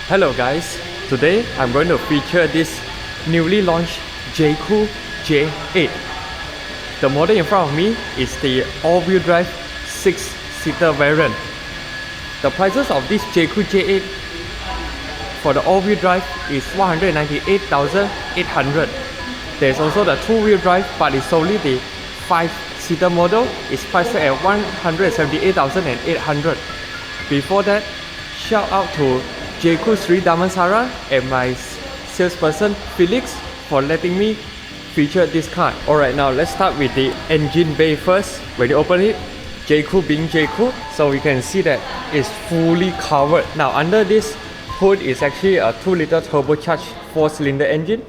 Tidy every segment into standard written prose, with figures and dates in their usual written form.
Hello guys, today I'm going to feature this newly launched Jaecoo J8. The model in front of me is the all-wheel drive 6-seater variant. The prices of this Jaecoo J8 for the all-wheel drive is 198,800. There's also the two-wheel drive, but it's only the 5-seater model. It's priced at 178,800. Before that, shout out to Jaecoo Sri Damansara and my salesperson Felix for letting me feature this car. Alright, now let's start with the engine bay first. When you open it, Jaecoo being Jaecoo, so you can see that it's fully covered. Now under this hood is actually a 2-liter turbocharged 4-cylinder engine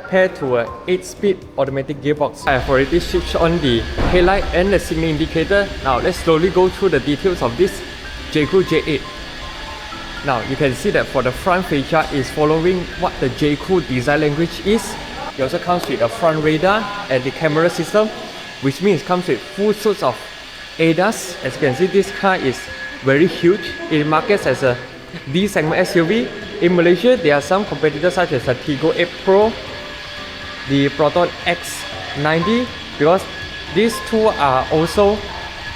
paired to a 8-speed automatic gearbox. I have already switched on the headlight and the signal indicator. Now let's slowly go through the details of this Jaecoo J8. Now you can see that for the front fascia is following what the Jaecoo design language is. It also comes with a front radar and the camera system, which means it comes with full suits of ADAS. As you can see, this car is very huge. It markets as a D segment SUV. In Malaysia, there are some competitors such as the Tiggo 8 Pro, the Proton X90, because these two are also,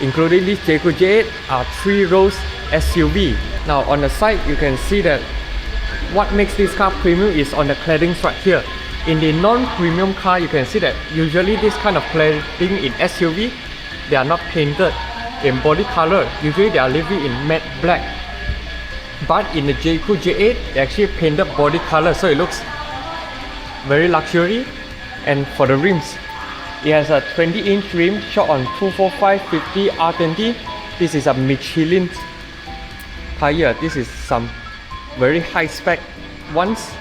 including this Jaecoo J8, are 3-rows SUV. Now on the side, you can see that what makes this car premium is on the claddings right here. In the non-premium car, you can see that usually this kind of cladding in SUV, they are not painted in body color. Usually they are leaving in matte black. But in the Jaecoo J8, they actually painted body color, so it looks very luxury. And for the rims, it has a 20-inch rim shot on 245/50 R20. This is a Michelin tire. This is some very high spec ones.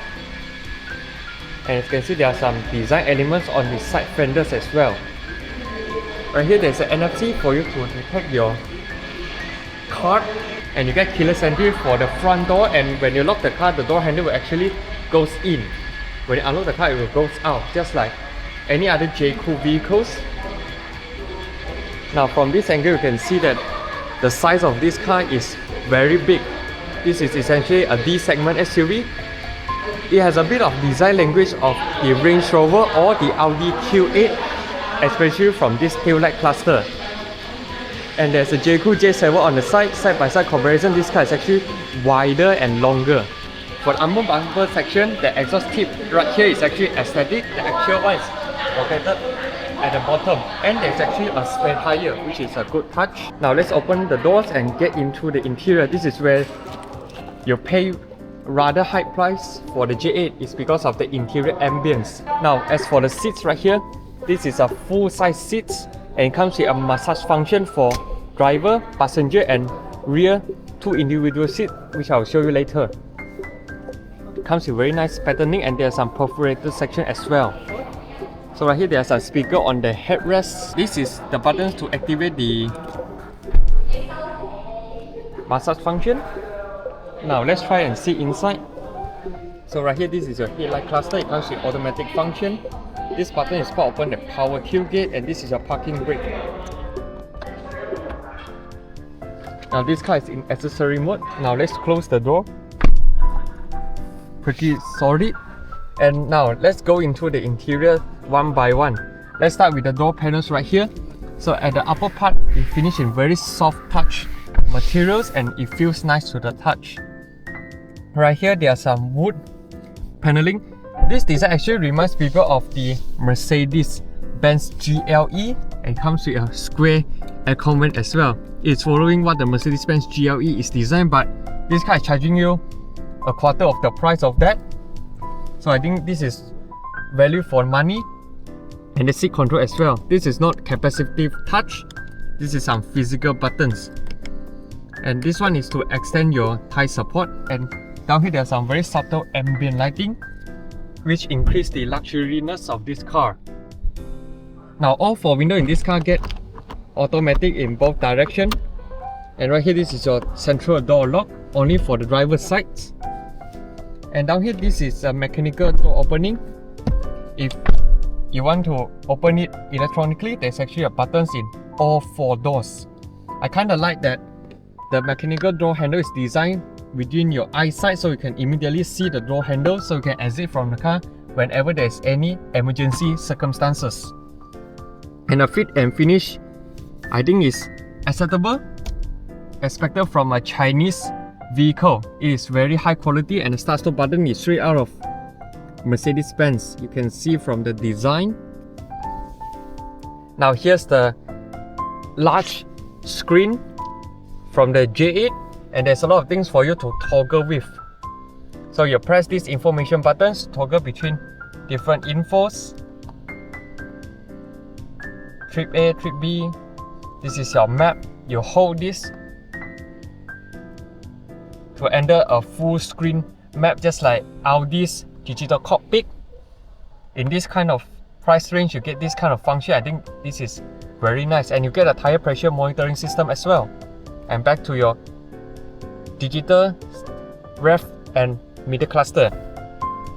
And as you can see, there are some design elements on the side fenders as well. Right here, there's an NFC for you to detect your card, and you get keyless entry for the front door. And when you lock the car, the door handle will actually goes in. When you unlock the car, it will goes out, just like any other Jaecoo vehicles. Now from this angle, you can see that the size of this car is very big. This is essentially a D segment SUV. It has a bit of design language of the Range Rover or the Audi Q8, especially from this taillight cluster. And there's a Jaecoo J7 on the side-by-side comparison. This car is actually wider and longer. For the under bumper section, the exhaust tip right here is actually aesthetic. The actual one is located at the bottom, and there's actually a spare tire, which is a good touch. Now let's open the doors and get into the interior. This is where you pay rather high price for the J8 is because of the interior ambience. Now as for the seats right here, this is a full-size seats, and it comes with a massage function for driver, passenger and rear 2 individual seats, which I'll show you later. It comes with very nice patterning, and there's some perforated section as well. So right here, there's a speaker on the headrest. This is the buttons to activate the massage function. Now let's try and see inside. So right here, this is your headlight cluster. It comes with automatic function. This button is for open the power tailgate, and this is your parking brake. Now this car is in accessory mode. Now let's close the door. Pretty solid. And now let's go into the interior one by one. Let's start with the door panels right here. So at the upper part, it finished in very soft touch materials, and it feels nice to the touch. Right here, there are some wood paneling. This design actually reminds people of the Mercedes-Benz GLE, and comes with a square aircon vent as well. It's following what the Mercedes-Benz GLE is designed, but this car is charging you a quarter of the price of that. So I think this is value for money. And the seat control as well. This is not capacitive touch. This is some physical buttons. And this one is to extend your thigh support. And down here, there's some very subtle ambient lighting, which increase the luxuriness of this car. Now all 4 windows in this car get automatic in both directions. And right here, this is your central door lock, only for the driver's sides. And down here, this is a mechanical door opening. If you want to open it electronically, there's actually a buttons in all 4 doors. I kind of like that the mechanical door handle is designed within your eyesight, so you can immediately see the door handle, so you can exit from the car whenever there's any emergency circumstances. And the fit and finish, I think, is acceptable, expected from a Chinese vehicle. It is very high quality, and the start stop button is straight out of Mercedes-Benz. You can see from the design. Now here's the large screen from the J8, and there's a lot of things for you to toggle with. So you press these information buttons to toggle between different infos. Trip A, Trip B. This is your map. You hold this to enter a full screen map, just like Audi's digital cockpit. In this kind of price range, you get this kind of function. I think this is very nice, and you get a tire pressure monitoring system as well. And back to your digital ref and meter cluster.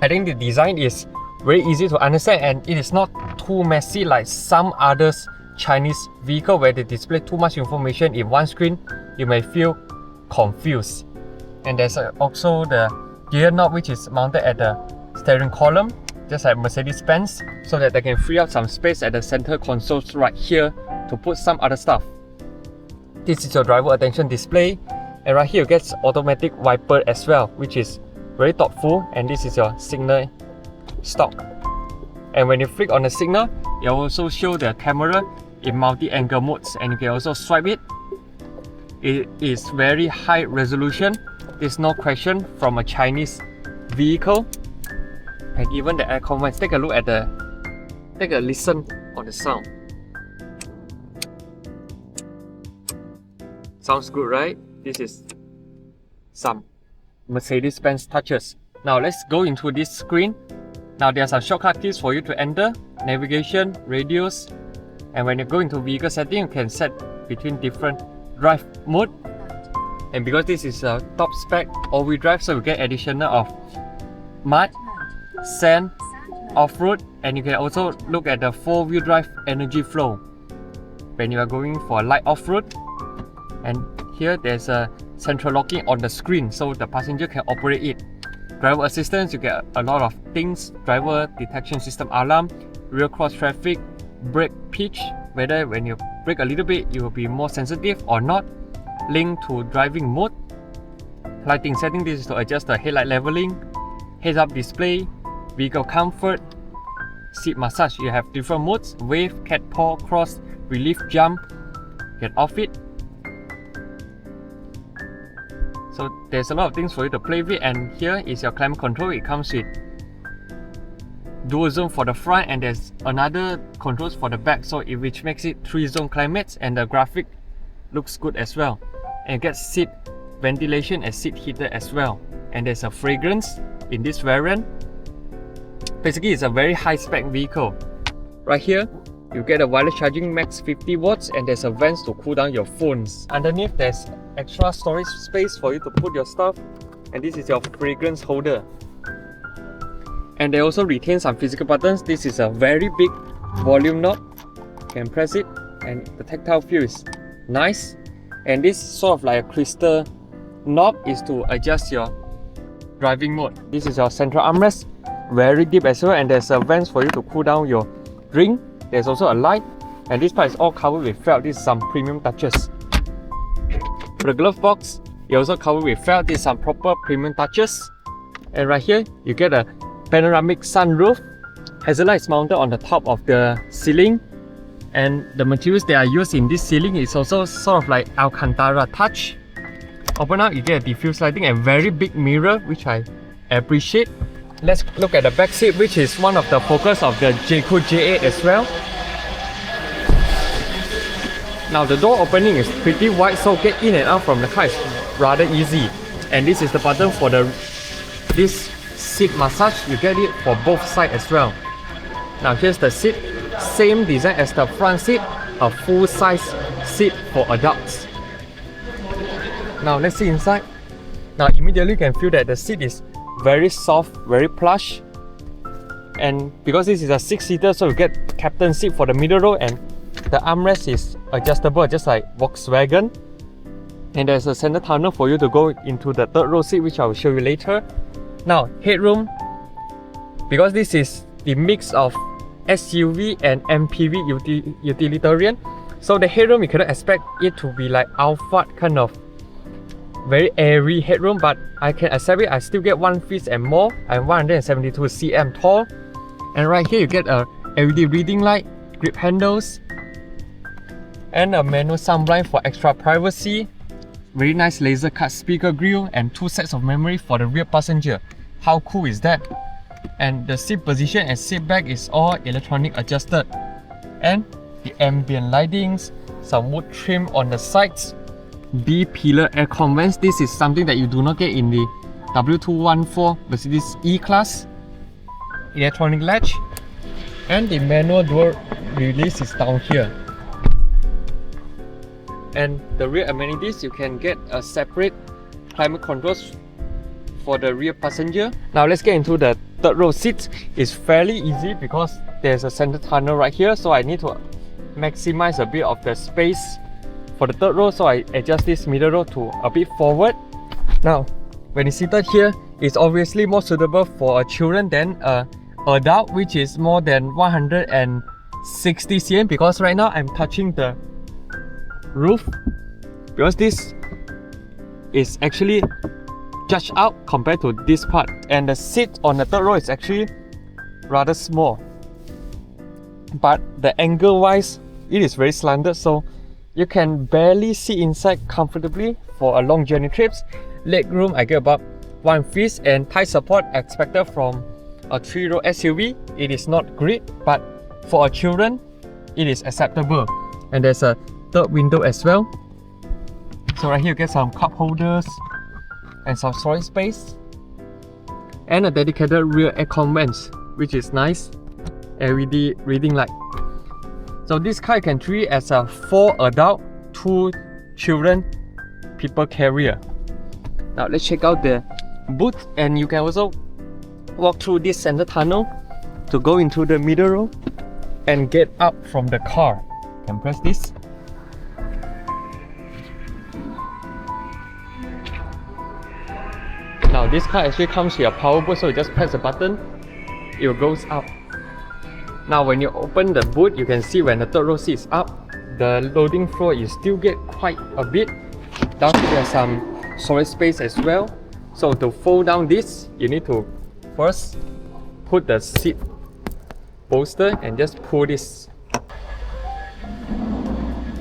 I think the design is very easy to understand, and it is not too messy like some others Chinese vehicle where they display too much information in one screen. You may feel confused. And there's also the gear knob, which is mounted at the steering column, just like Mercedes-Benz, so that they can free up some space at the center consoles right here to put some other stuff. This is your driver attention display, and right here you get automatic wiper as well, which is very thoughtful. And this is your signal stop. And when you flick on the signal, it will also show the camera in multi-angle modes, and you can also swipe it. It is very high resolution. There's no question from a Chinese vehicle. And even the aircon vents. Take a look at take a listen on the sound. Sounds good, right? This is some Mercedes-Benz touches. Now let's go into this screen. Now there are some shortcut keys for you to enter: navigation, radios, and when you go into vehicle setting, you can set between different drive mode. And because this is a top spec all-wheel drive, so you get additional of mud, sand, off-road, and you can also look at the four-wheel drive energy flow when you are going for a light off-road. And here there's a central locking on the screen, so the passenger can operate it. Driver assistance, you get a lot of things: driver detection system alarm, rear cross traffic, brake pitch, whether when you brake a little bit you will be more sensitive or not, link to driving mode, lighting setting, this is to adjust the headlight leveling, heads up display, vehicle comfort, seat massage. You have different modes: wave, cat paw, cross, relief, jump, get off it. So there's a lot of things for you to play with. And here is your climate control. It comes with dual zone for the front, and there's another controls for the back, so which makes it 3-zone climates, and the graphic looks good as well. And you get seat ventilation and seat heater as well. And there's a fragrance in this variant. Basically, it's a very high spec vehicle. Right here, you get a wireless charging max 50 watts, and there's a vents to cool down your phones. Underneath, there's extra storage space for you to put your stuff, and this is your fragrance holder. And they also retain some physical buttons. This is a very big volume knob. You can press it, and the tactile feel is nice. And this sort of like a crystal knob is to adjust your driving mode. This is your central armrest, very deep as well, and there's a vents for you to cool down your drink. There's also a light, and this part is all covered with felt. This is some premium touches. For the glove box, you also covered with felt. This is some proper premium touches. And right here, you get a panoramic sunroof. Hazard lights mounted on the top of the ceiling, and the materials that are used in this ceiling is also sort of like Alcantara touch. Open up, you get a diffuse lighting and very big mirror, which I appreciate. Let's look at the back seat, which is one of the focus of the Jaecoo J8 as well. Now the door opening is pretty wide, so get in and out from the car is rather easy. And this is the button for this seat massage. You get it for both sides as well. Now here's the seat, same design as the front seat, a full-size seat for adults. Now let's see inside. Now immediately you can feel that the seat is very soft, very plush. And because this is a 6-seater, so you get captain seat for the middle row, and the armrest is adjustable just like Volkswagen. And there's a center tunnel for you to go into the third row seat, which I will show you later. Now, headroom, because this is the mix of SUV and MPV utilitarian, so the headroom you cannot expect it to be like Alphard kind of very airy headroom, but I can accept it. I still get 1 feet and more. I'm 172 cm tall, and right here you get a LED reading light, grip handles, and a manual sunblind for extra privacy. Very nice laser cut speaker grille and 2 sets of memory for the rear passenger. How cool is that? And the seat position and seat back is all electronic adjusted. And the ambient lightings, some wood trim on the sides, B-pillar aircon vents. This is something that you do not get in the W214 Mercedes E-Class. Electronic latch, and the manual door release is down here. And the rear amenities, you can get a separate climate controls for the rear passenger. Now let's get into the third row seats. It's fairly easy because there's a center tunnel right here, so I need to maximize a bit of the space for the third row, so I adjust this middle row to a bit forward. Now, when it's seated here, it's obviously more suitable for a children than a adult, which is more than 160 cm, because right now I'm touching the roof, because this is actually judged out compared to this part, and the seat on the third row is actually rather small, but the angle wise it is very slanted, so you can barely see inside comfortably for a long journey trips. Leg room I get about 1 feet, and thigh support expected from a 3-row SUV. It is not great, but for a children it is acceptable. And there's a third window as well. So right here you get some cup holders and some storage space, and a dedicated rear aircon vents, which is nice. LED reading light. So this car you can treat as a 4 adult, 2 children people carrier. Now let's check out the boot, and you can also walk through this center tunnel to go into the middle row and get up from the car. You can press this. Now this car actually comes with a power boot, so you just press the button, it goes up. Now when you open the boot, you can see when the third row seat is up, the loading floor you still get quite a bit. Down here there's some storage space as well. So to fold down this, you need to first put the seat bolster and just pull this,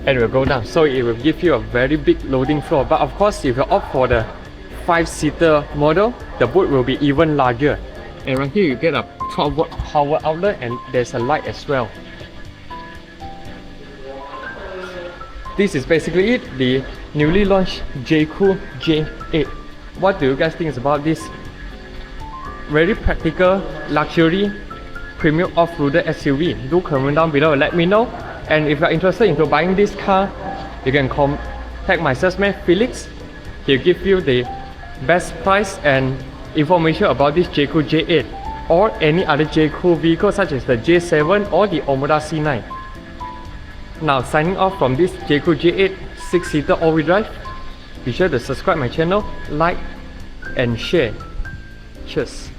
and it will go down. So it will give you a very big loading floor. But of course, if you opt for the 5-seater model, the boot will be even larger. And right here you get a 12-watt power outlet, and there's a light as well. This is basically it, the newly launched Jaecoo J8. What do you guys think about this very practical, luxury, premium off-roader SUV? Do comment down below and let me know. And if you're interested into buying this car, you can contact my salesman Felix. He'll give you the best price and information about this Jaecoo J8 or any other Jaecoo vehicle such as the J7 or the Omoda C9. Now signing off from this Jaecoo J8 6-seater all-wheel drive. Be sure to subscribe my channel, like and share. Cheers.